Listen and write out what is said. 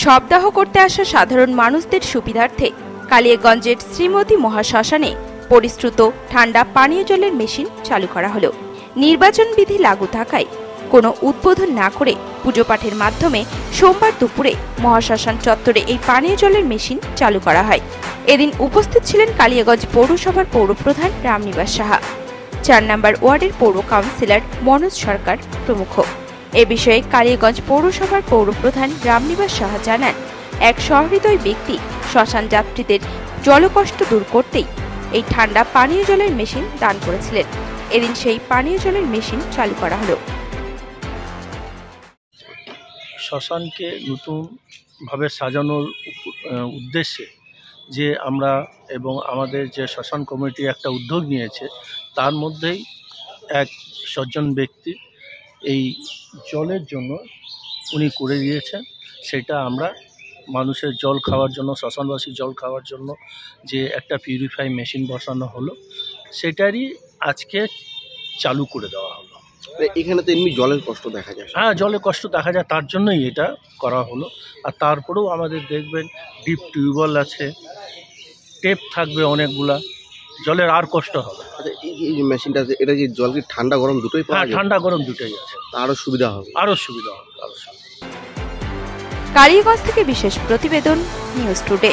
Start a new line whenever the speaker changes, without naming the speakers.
শবদাহ করতে আসা সাধারণ মানুষদের সুবিধার্থে কালিয়াগঞ্জের শ্রীমতী মহাশ্মশানে পরিশ্রুত ঠান্ডা পানীয় জলের মেশিন চালু করা হলো। নির্বাচন বিধি লাগু থাকায় কোনো উদ্বোধন না করে পুজো পাঠের মাধ্যমে সোমবার দুপুরে মহাশ্মশান চত্বরে এই পানীয় জলের মেশিন চালু করা হয়। এদিন উপস্থিত ছিলেন কালিয়াগঞ্জ পৌরসভার পৌরপ্রধান রামনিবাস সাহা, 4 নম্বর ওয়ার্ডের পৌর কাউন্সিলর মনোজ সরকার প্রমুখ। এ বিষয়ে কালিয়াগঞ্জ পৌরসভার পৌরপ্রধান রামনিবাস সাহা জানান, এক সহৃদয় ব্যক্তি শ্মশান যাত্রীদের জলকষ্ট দূর করতেই এই ঠান্ডা পানীয় জলের মেশিন দান করেছিলেন। এদিন সেই পানীয় জলের মেশিন চালু করা হলো।
শ্মশানকে নতুনভাবে সাজানোর উদ্দেশ্যে যে আমরা এবং আমাদের যে শ্মশান কমিটি একটা উদ্যোগ নিয়েছে, তার মধ্যেই এক সজ্জন ব্যক্তি এই জলের জন্য উনি করে দিয়েছেন। সেটা আমরা মানুষের জল খাওয়ার জন্য, শ্মশানবাসীর জল খাওয়ার জন্য যে একটা পিউরিফাই মেশিন বসানো হলো, সেটারই আজকে চালু করে দেওয়া হলো।
এখানে তো এমনি জলের কষ্ট দেখা যায়।
হ্যাঁ, জলের কষ্ট দেখা যায়, তার জন্যই এটা করা হলো। আর তারপরেও আমাদের দেখবেন ডিপ টিউবওয়েল আছে, টেপ থাকবে অনেকগুলা, জলের আর কষ্ট হবে।
আচ্ছা, এই যে মেশিনটা আছে, এটা যে জল কি ঠান্ডা গরম দুটোই পাওয়া যায়?
ঠান্ডা গরম দুটোই আছে।
আরও সুবিধা হবে।
কালিয়াগঞ্জ থেকে বিশেষ প্রতিবেদন, নিউজ টুডে।